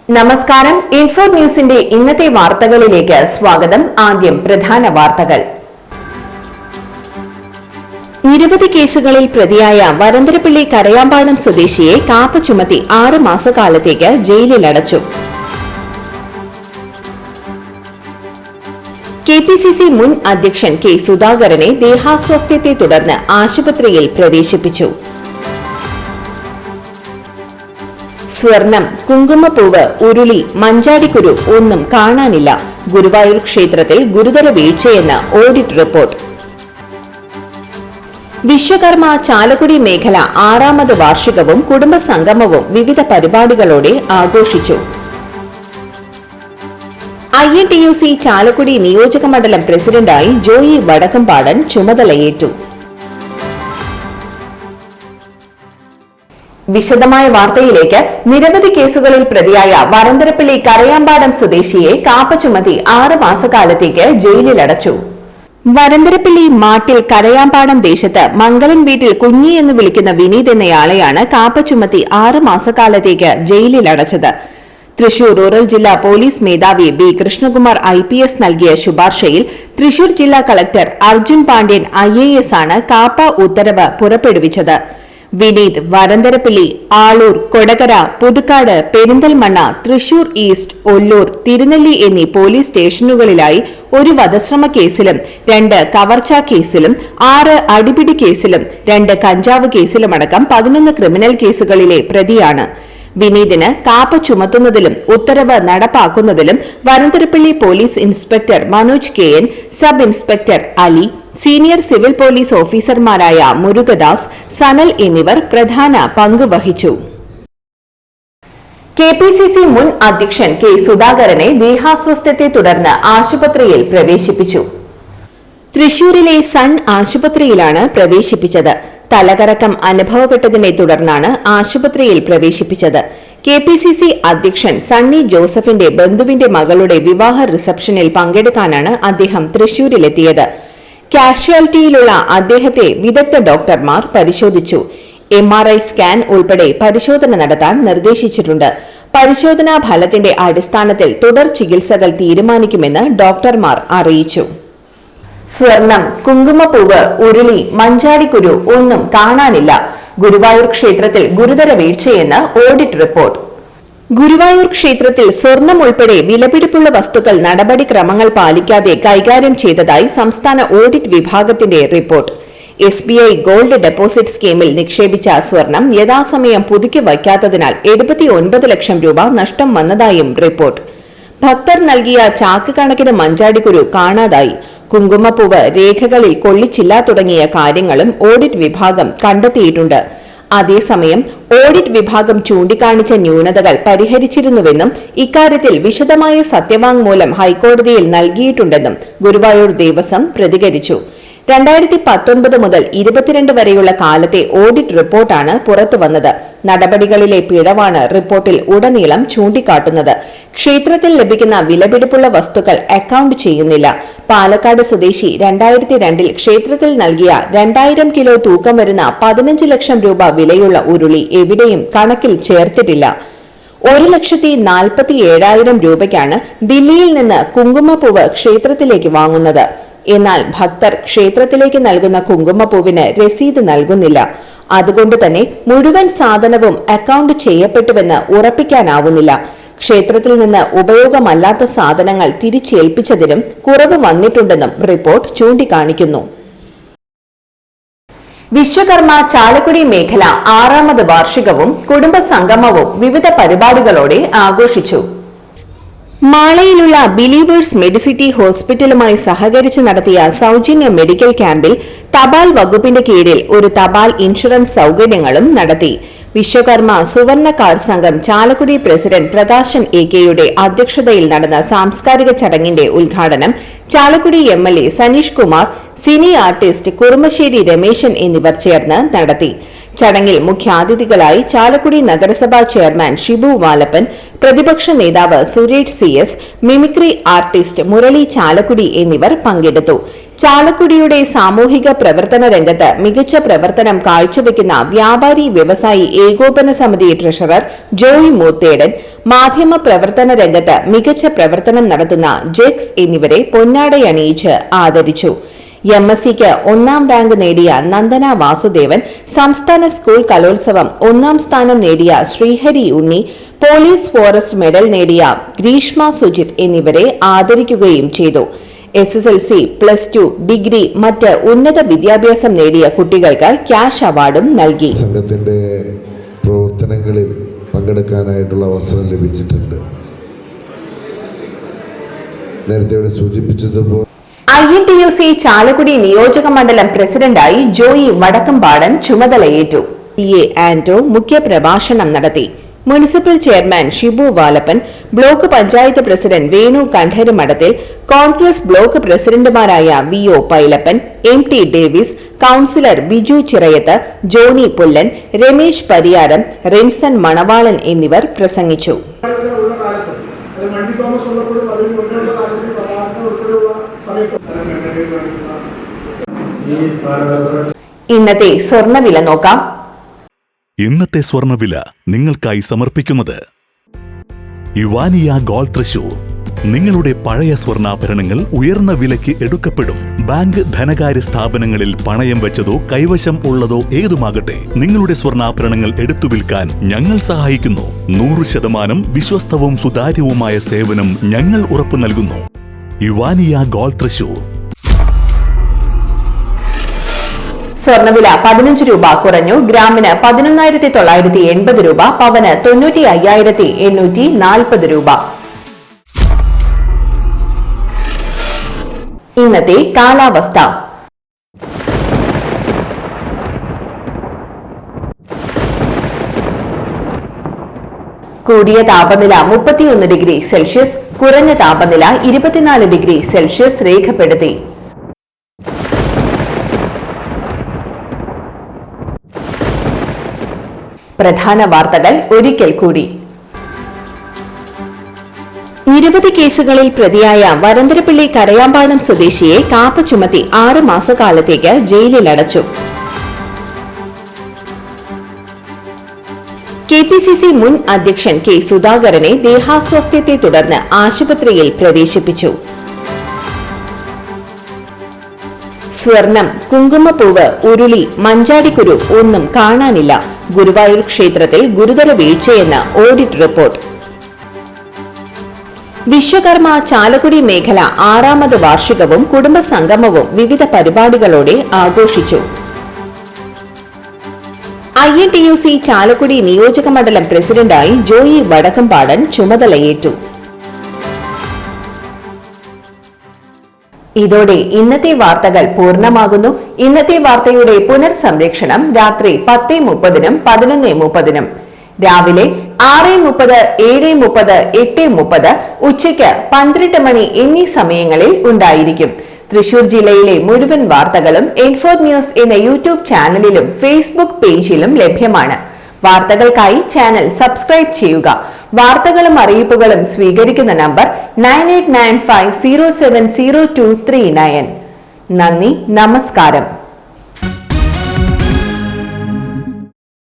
നമസ്കാരം. ഇൻഫോ ന്യൂസിന്റെ ഇന്നത്തെ വാർത്തകളിലേക്ക് സ്വാഗതം. ആദ്യം പ്രധാന വാർത്തകൾ. നിരവധി കേസുകളിൽ പ്രതിയായ വരന്തരപ്പള്ളി കരയാമ്പാടം സ്വദേശിയെ കാപ്പ ചുമത്തി 6 മാസക്കാലത്തേക്ക് ജയിലിലടച്ചു. കെപിസിസി മുൻ അധ്യക്ഷൻ കെ സുധാകരനെ ദേഹാസ്വാസ്ഥ്യത്തെ തുടർന്ന് ആശുപത്രിയിൽ പ്രവേശിപ്പിച്ചു. സ്വർണം, കുങ്കുമപ്പൂവ്, ഉരുളി, മഞ്ചാടിക്കുരു ഒന്നും കാണാനില്ല. ഗുരുവായൂർ ക്ഷേത്രത്തിൽ ഗുരുതര വീഴ്ചയെന്ന് ഓഡിറ്റ് റിപ്പോർട്ട്. വിശ്വകർമ്മ ചാലക്കുടി മേഖല 6ാമത് വാർഷികവും കുടുംബസംഗമവും വിവിധ പരിപാടികളോടെ ആഘോഷിച്ചു. INTUC ചാലക്കുടി നിയോജക മണ്ഡലം പ്രസിഡന്റായി ജോയി വടക്കംപാടൻ ചുമതലയേറ്റു. വിശദമായ വാർത്തയിലേക്ക്. നിരവധി കേസുകളിൽ പ്രതിയായ വരന്തരപ്പള്ളി കരയാമ്പാടം സ്വദേശിയെ കാപ്പ ചുമത്തി 6 മാസക്കാലത്തേക്ക് ജയിലിലടച്ചു. വരന്തരപ്പള്ളി മാട്ടിൽ കരയാമ്പാടം ദേശത്ത് മംഗലൻ വീട്ടിൽ കുഞ്ഞി എന്ന് വിളിക്കുന്ന വിനീത് എന്നയാളെയാണ് കാപ്പ ചുമത്തി 6 മാസക്കാലത്തേക്ക് ജയിലിലടച്ചത്. തൃശൂർ റൂറൽ ജില്ലാ പോലീസ് മേധാവി ബി കൃഷ്ണകുമാർ IPS നൽകിയ ശുപാർശയിൽ തൃശൂർ ജില്ലാ കളക്ടർ അർജുൻ പാണ്ഡ്യൻ IAS ആണ് കാപ്പ ഉത്തരവ് പുറപ്പെടുവിച്ചത്. വിനീത് വരന്തരപ്പള്ളി, ആളൂർ, കൊടകര, പുതുക്കാട്, പെരിന്തൽമണ്ണ, തൃശൂർ ഈസ്റ്റ്, ഒല്ലൂർ, തിരുനെല്ലി എന്നീ പോലീസ് സ്റ്റേഷനുകളിലായി 1 വധശ്രമ കേസിലും 2 കവർച്ചാ കേസിലും 6 അടിപിടി കേസിലും 2 കഞ്ചാവ് കേസിലുമടക്കം 11 ക്രിമിനൽ കേസുകളിലെ പ്രതിയാണ്. വിനീതിന് കാപ്പ ചുമത്തുന്നതിലും ഉത്തരവ് നടപ്പാക്കുന്നതിലും Varantharappilly police inspector Manoj KN, sub inspector Ali, senior civil police ഓഫീസർമാരായ മുരുകദാസ്, സനൽ എന്നിവർ പ്രധാന പങ്ക് വഹിച്ചു. കെപിസിസി മുൻ അധ്യക്ഷൻ കെ സുധാകരനെ ദേഹാസ്വാസ്ഥ്യത്തെ തുടർന്ന് ആശുപത്രിയിൽ പ്രവേശിപ്പിച്ചു. തൃശൂരിലെ സൺ ആശുപത്രിയിലാണ് പ്രവേശിപ്പിച്ചത്. തലകറക്കം അനുഭവപ്പെട്ടതിനെ തുടർന്നാണ് ആശുപത്രിയിൽ പ്രവേശിപ്പിച്ചത്. കെപിസിസി അധ്യക്ഷൻ സണ്ണി ജോസഫിന്റെ ബന്ധുവിന്റെ മകളുടെ വിവാഹ റിസപ്ഷനിൽ പങ്കെടുക്കാനാണ് അദ്ദേഹം തൃശൂരിലെത്തിയത്. കാഷ്വാലിറ്റിയിലുള്ള അദ്ദേഹത്തെ വിദഗ്ധ ഡോക്ടർമാർ പരിശോധിച്ചു. MRI സ്കാൻ ഉൾപ്പെടെ പരിശോധന നടത്താൻ നിർദ്ദേശിച്ചിട്ടുണ്ട്. പരിശോധനാ ഫലത്തിന്റെ അടിസ്ഥാനത്തിൽ തുടർ ചികിത്സകൾ തീരുമാനിക്കുമെന്ന് ഡോക്ടർമാർ അറിയിച്ചു. സ്വർണം, കുങ്കുമപ്പൂവ്, ഉരുളി, മഞ്ചാടിക്കുരു ഒന്നും കാണാനില്ല. ഗുരുവായൂർ ക്ഷേത്രത്തിൽ ഗുരുതര വീഴ്ചയെന്ന് ഓഡിറ്റ് റിപ്പോർട്ട്. ഗുരുവായൂർ ക്ഷേത്രത്തിൽ സ്വർണം ഉൾപ്പെടെ വിലപിടിപ്പുള്ള വസ്തുക്കൾ നടപടിക്രമങ്ങൾ പാലിക്കാതെ കൈകാര്യം ചെയ്തതായി സംസ്ഥാന ഓഡിറ്റ് വിഭാഗത്തിന്റെ റിപ്പോർട്ട്. SBI ഗോൾഡ് ഡെപ്പോസിറ്റ് സ്കീമിൽ നിക്ഷേപിച്ച സ്വർണം യഥാസമയം പുതുക്കി വയ്ക്കാത്തതിനാൽ 79 ലക്ഷം രൂപ നഷ്ടം വന്നതായും റിപ്പോർട്ട്. ഭക്തർ നൽകിയ ചാക്ക് കണക്കിന് മഞ്ചാടിക്കുരു കാണാതായി. കുങ്കുമപ്പൂവ് രേഖകളിൽ കൊള്ളിച്ചില്ല തുടങ്ങിയ കാര്യങ്ങളും ഓഡിറ്റ് വിഭാഗം കണ്ടെത്തിയിട്ടുണ്ട്. അതേസമയം ഓഡിറ്റ് വിഭാഗം ചൂണ്ടിക്കാണിച്ച ന്യൂനതകൾ പരിഹരിച്ചിരുന്നുവെന്നും ഇക്കാര്യത്തിൽ വിശദമായ സത്യവാങ്മൂലം ഹൈക്കോടതിയിൽ നൽകിയിട്ടുണ്ടെന്നും ഗുരുവായൂർ ദേവസ്വം പ്രതികരിച്ചു. 2019 മുതൽ 22 വരെയുള്ള കാലത്തെ ഓഡിറ്റ് റിപ്പോർട്ടാണ് പുറത്തുവന്നത്. നടപടികളിലെ പിഴവാണ് റിപ്പോർട്ടിൽ ഉടനീളം ചൂണ്ടിക്കാട്ടുന്നത്. ക്ഷേത്രത്തിൽ ലഭിക്കുന്ന വിലപിടിപ്പുള്ള വസ്തുക്കൾ അക്കൌണ്ട് ചെയ്യുന്നില്ല. പാലക്കാട് സ്വദേശി 2002 ക്ഷേത്രത്തിൽ നൽകിയ 2000 കിലോ തൂക്കം വരുന്ന 15 ലക്ഷം രൂപ വിലയുള്ള ഉരുളി എവിടെയും കണക്കിൽ ചേർത്തിട്ടില്ല. 1,47,000 രൂപയ്ക്കാണ് ദില്ലിയിൽ നിന്ന് കുങ്കുമപ്പൂവ് ക്ഷേത്രത്തിലേക്ക് വാങ്ങുന്നത്. എന്നാൽ ഭക്തർ ക്ഷേത്രത്തിലേക്ക് നൽകുന്ന കുങ്കുമപ്പൂവിന് രസീത് നൽകുന്നില്ല. അതുകൊണ്ട് തന്നെ മുഴുവൻ സാധനവും അക്കൌണ്ട് ചെയ്യപ്പെട്ടുവെന്ന് ഉറപ്പിക്കാനാവുന്നില്ല. ക്ഷേത്രത്തിൽ നിന്ന് ഉപയോഗമല്ലാത്ത സാധനങ്ങൾ തിരിച്ചേൽപ്പിച്ചതിനും കുറവ് വന്നിട്ടുണ്ടെന്നും റിപ്പോർട്ട് ചൂണ്ടിക്കാണിക്കുന്നു. വിശ്വകർമ്മ ചാലക്കുടി മേഖല 6ാമത് വാർഷികവും കുടുംബസംഗമവും വിവിധ പരിപാടികളോടെ ആഘോഷിച്ചു. മാളയിലുള്ള ബിലീവേഴ്സ് മെഡിസിറ്റി ഹോസ്പിറ്റലുമായി സഹകരിച്ച് നടത്തിയ സൗജന്യ മെഡിക്കൽ ക്യാമ്പിൽ തപാൽ വകുപ്പിന്റെ കീഴിൽ ഒരു തപാൽ ഇൻഷുറൻസ് സൗകര്യങ്ങളും നടത്തി. വിശ്വകർമ്മ സുവർണ കാർഡ് സംഘം ചാലക്കുടി പ്രസിഡന്റ് പ്രകാശൻ AK-യുടെ അധ്യക്ഷതയിൽ നടന്ന സാംസ്കാരിക ചടങ്ങിന്റെ ഉദ്ഘാടനം Chalakudy MLA Saneesh Kumar, cine artist Kurumassery Rameshan എന്നിവർ ചേർന്ന് നടത്തി. ചടങ്ങിൽ മുഖ്യാതിഥികളായി ചാലക്കുടി നഗരസഭാ ചെയർമാൻ ഷിബു വാലപ്പൻ, പ്രതിപക്ഷ നേതാവ് Suresh CS, mimicry artist Murali Chalakudy എന്നിവർ പങ്കെടുത്തു. ചാലക്കുടിയുടെ സാമൂഹിക പ്രവർത്തന രംഗത്ത് മികച്ച പ്രവർത്തനം കാഴ്ചവെക്കുന്ന വ്യാപാരി വ്യവസായി ഏകോപന സമിതി ട്രഷറർ ജോയ് മൂത്തേടൻ, മാധ്യമ പ്രവർത്തന രംഗത്ത് മികച്ച പ്രവർത്തനം നടത്തുന്ന ജെക്സ് എന്നിവരെ പൊന്നാടയണിയിച്ച് ആദരിച്ചു. MSCക്ക് 1ാം റാങ്ക് നേടിയ നന്ദന വാസുദേവൻ, സംസ്ഥാന സ്കൂൾ കലോത്സവം 1ാം സ്ഥാനം നേടിയ ശ്രീഹരി ഉണ്ണി, പോലീസ് ഫോറസ്റ്റ് മെഡൽ നേടിയ ഗ്രീഷ്മ സുജിത് എന്നിവരെ ആദരിക്കുകയും ചെയ്തു. SSLC, +2, ഡിഗ്രി, മറ്റ് ഉന്നത വിദ്യാഭ്യാസം നേടിയ കുട്ടികൾക്ക് ക്യാഷ് അവാർഡും നൽകി. സംഘത്തിന്റെ പ്രവർത്തനങ്ങളിൽ പങ്കെടുക്കാനായിട്ടുള്ള അവസരം ലഭിച്ചിട്ടുണ്ട്. നേരത്തെ ഇവിടെ സൂചിപ്പിച്ചതുപോലെ INTUC ചാലക്കുടി നിയോജക മണ്ഡലം പ്രസിഡന്റായി ജോയി വടക്കംപാടൻ ചുമതലയേറ്റു. PA ആന്റോ മുഖ്യപ്രഭാഷണം നടത്തി. Municipal chairman Shibu Valappan, block panchayat president Venu Kandarumadathil, Congress block പ്രസിഡന്റുമാരായ VO Pailappan, MT Davis, councillor Biju Chirayath, Johny Pullan, Ramesh Pariyaram, Rinson Manavalan എന്നിവർ പ്രസംഗിച്ചു. ഇന്നത്തെ സ്വർണ്ണവില നോക്കാം. ഇന്നത്തെ സ്വർണ്ണവില നിങ്ങൾക്കായി സമർപ്പിക്കുന്നത് ഇവാനിയ ഗോൾഡ് തൃശൂർ. നിങ്ങളുടെ പഴയ സ്വർണ്ണാഭരണങ്ങൾ ഉയർന്ന വിലയ്ക്ക് എടുക്കപ്പെടും. ബാങ്ക്, ധനകാര്യ സ്ഥാപനങ്ങളിൽ പണയം വെച്ചതോ കൈവശം ഉള്ളതോ ഏതുമാകട്ടെ, നിങ്ങളുടെ സ്വർണ്ണാഭരണങ്ങൾ എടുത്തു വിൽക്കാൻ ഞങ്ങൾ സഹായിക്കുന്നു. 100% വിശ്വസ്തവും സുതാര്യവുമായ സേവനം ഞങ്ങൾ ഉറപ്പു നൽകുന്നു. ഇവാനിയ ഗോൾഡ് തൃശൂർ. സ്വർണ്ണവില 15 രൂപ കുറഞ്ഞു. ഗ്രാമിന് 11,980 രൂപ, പവന് 95,840 രൂപ. ഇന്നത്തെ കാലാവസ്ഥ. കൂടിയ താപനില 31 ഡിഗ്രി സെൽഷ്യസ്, കുറഞ്ഞ താപനില 24 ഡിഗ്രി സെൽഷ്യസ് രേഖപ്പെടുത്തി. പ്രധാന വാർത്തകൾ ഒരിക്കൽ കൂടി. നിരവധി കേസുകളിൽ പ്രതിയായ വരന്തരപ്പിള്ളി കരയാമ്പാടം സ്വദേശിയെ കാപ്പ ചുമത്തി 6 മാസക്കാലത്തേക്ക് ജയിലിലടച്ചു. KPCC മുൻ അധ്യക്ഷൻ K സുധാകരനെ ദേഹാസ്വാസ്ഥ്യത്തെ തുടർന്ന് ആശുപത്രിയിൽ പ്രവേശിപ്പിച്ചു. സ്വർണം, കുങ്കുമപ്പൂവ്, ഉരുളി, മഞ്ചാടിക്കുരു ഒന്നും കാണാനില്ല. ഗുരുവായൂർ ക്ഷേത്രത്തിൽ ഗുരുതര വീഴ്ചയെന്ന് ഓഡിറ്റ് റിപ്പോർട്ട്. വിശ്വകർമ്മ ചാലക്കുടി മേഖല 6ാമത് വാർഷികവും കുടുംബസംഗമവും വിവിധ പരിപാടികളോടെ ആഘോഷിച്ചു. INTUC ചാലക്കുടി നിയോജക മണ്ഡലം പ്രസിഡന്റായി ജോയി വടക്കംപാടൻ ചുമതലയേറ്റു. ഇതോടെ ഇന്നത്തെ വാർത്തകൾ പൂർണ്ണമാകുന്നു. ഇന്നത്തെ വാർത്തയുടെ പുനർസംരക്ഷണം രാത്രി 10:30-നും 11:30-നും, രാവിലെ 6:30, 7:30, 8:30, ഉച്ചയ്ക്ക് 12 മണി എന്നീ സമയങ്ങളിൽ ഉണ്ടായിരിക്കും. തൃശൂർ ജില്ലയിലെ മുഴുവൻ വാർത്തകളും എൻഫോർഡ് ന്യൂസ് എന്ന യൂട്യൂബ് ചാനലിലും ഫേസ്ബുക്ക് പേജിലും ലഭ്യമാണ്. വാർത്തകൾക്കായി ചാനൽ സബ്സ്ക്രൈബ് ചെയ്യുക. വാർത്തകളും അറിയിപ്പുകളും സ്വീകരിക്കുന്ന നമ്പർ 9895070239. നന്ദി, നമസ്കാരം.